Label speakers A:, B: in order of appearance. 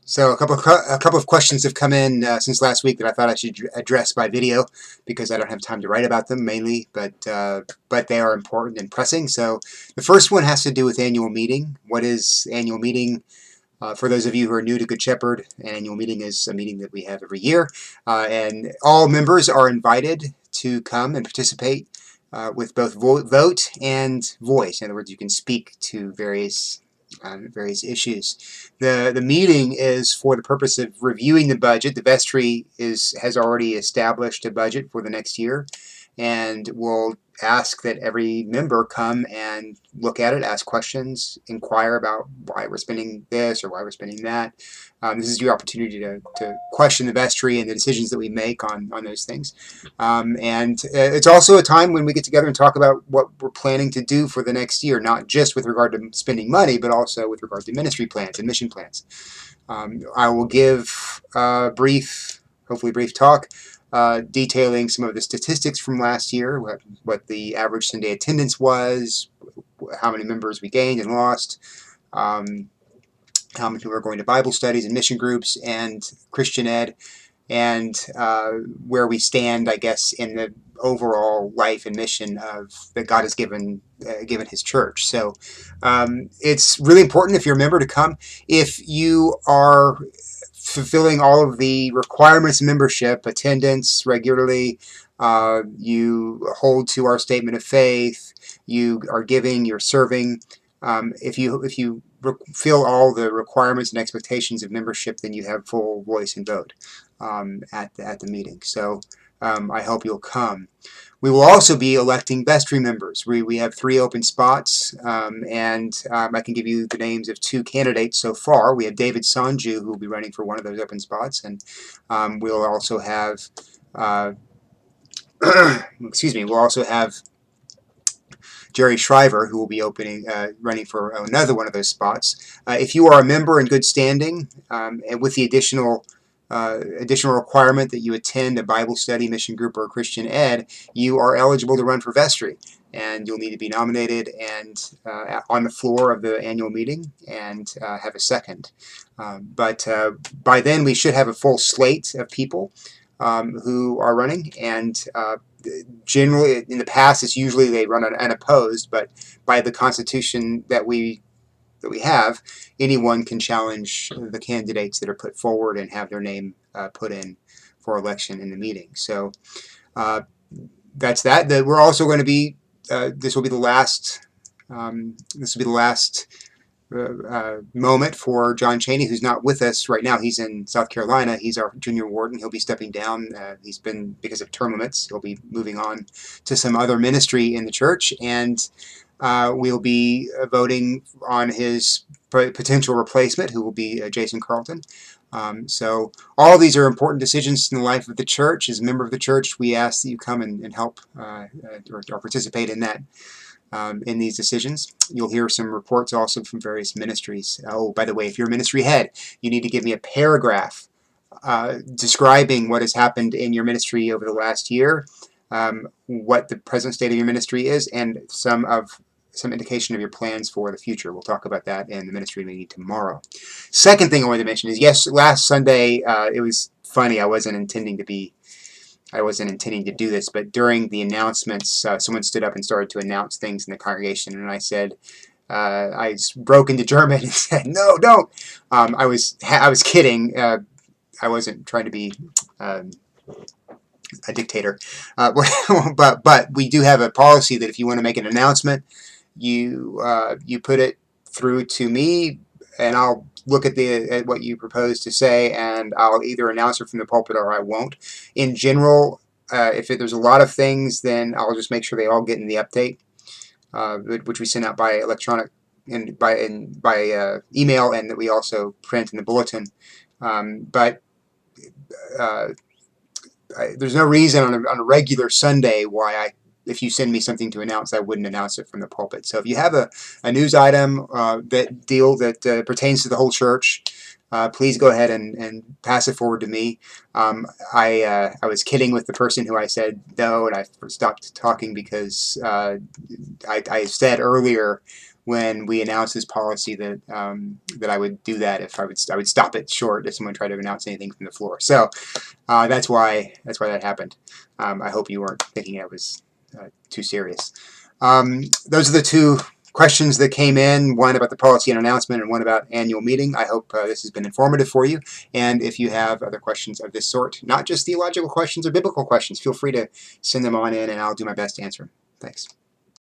A: So a couple of questions have come in since last week that I thought I should address by video because I don't have time to write about them mainly, but they are important and pressing. So the first one has to do with annual meeting. What is annual meeting? For those of you who are new to Good Shepherd, an annual meeting is a meeting that we have every year, and all members are invited to come and participate with both vote and voice. In other words, you can speak to various issues. The meeting is for the purpose of reviewing the budget. The vestry has already established a budget for the next year, and will ask that every member come and look at it, ask questions, inquire about why we're spending this or why we're spending that. This is your opportunity to question the vestry and the decisions that we make on those things. And it's also a time when we get together and talk about what we're planning to do for the next year, not just with regard to spending money, but also with regard to ministry plans and mission plans. I will give a brief, hopefully brief talk detailing some of the statistics from last year, what the average Sunday attendance was, how many members we gained and lost, how many people are going to Bible studies and mission groups and Christian Ed, and where we stand, I guess, in the overall life and mission that God has given His church. So it's really important if you're a member to come. If you are fulfilling all of the requirements of membership, attendance regularly, you hold to our statement of faith, you are giving, you're serving. If you fulfill all the requirements and expectations of membership, then you have full voice and vote at the meeting. So I hope you'll come. We will also be electing vestry members. We have 3 open spots, and I can give you the names of 2 candidates so far. We have David Sanju, who will be running for one of those open spots, and we'll also have we'll also have Jerry Shriver, who will be running for another one of those spots. If you are a member in good standing, and with the additional requirement that you attend a Bible study, mission group, or Christian Ed, you are eligible to run for vestry, and you'll need to be nominated and on the floor of the annual meeting and have a second. But by then we should have a full slate of people who are running, and generally in the past it's usually they run unopposed, but by the Constitution that we have, anyone can challenge the candidates that are put forward and have their name put in for election in the meeting. So that's that. We're also going to be this will be the last moment for John Cheney, who's not with us right now. He's in South Carolina. He's our junior warden. He'll be stepping down. He's been, because of term limits, he'll be moving on to some other ministry in the church, and we'll be voting on his potential replacement, who will be Jason Carlton. So all of these are important decisions in the life of the church. As a member of the church, we ask that you come and help or participate in that. In these decisions. You'll hear some reports also from various ministries. Oh, by the way, if you're a ministry head, you need to give me a paragraph describing what has happened in your ministry over the last year, what the present state of your ministry is, and some indication of your plans for the future. We'll talk about that in the ministry meeting tomorrow. Second thing I wanted to mention is, yes, last Sunday it was funny. I wasn't intending to do this, but during the announcements, someone stood up and started to announce things in the congregation, and I said, I broke into German and said, "No, don't." I was kidding. I wasn't trying to be a dictator, but we do have a policy that if you want to make an announcement, you put it through to me, and I'll look at what you propose to say, and I'll either announce it from the pulpit or I won't. In general, if there's a lot of things, then I'll just make sure they all get in the update, which we send out by electronic and by email, and that we also print in the bulletin. But there's no reason on a regular Sunday why if you send me something to announce, I wouldn't announce it from the pulpit. So if you have a news item that pertains to the whole church, please go ahead and pass it forward to me. I was kidding with the person who I said no, and I stopped talking because I said earlier when we announced this policy that that I would do that if I would stop it short if someone tried to announce anything from the floor. So that's why that happened. I hope you weren't thinking it was too serious. Those are the two questions that came in, one about the policy and announcement and one about annual meeting. I hope this has been informative for you. And if you have other questions of this sort, not just theological questions or biblical questions, feel free to send them on in and I'll do my best to answer them. Thanks.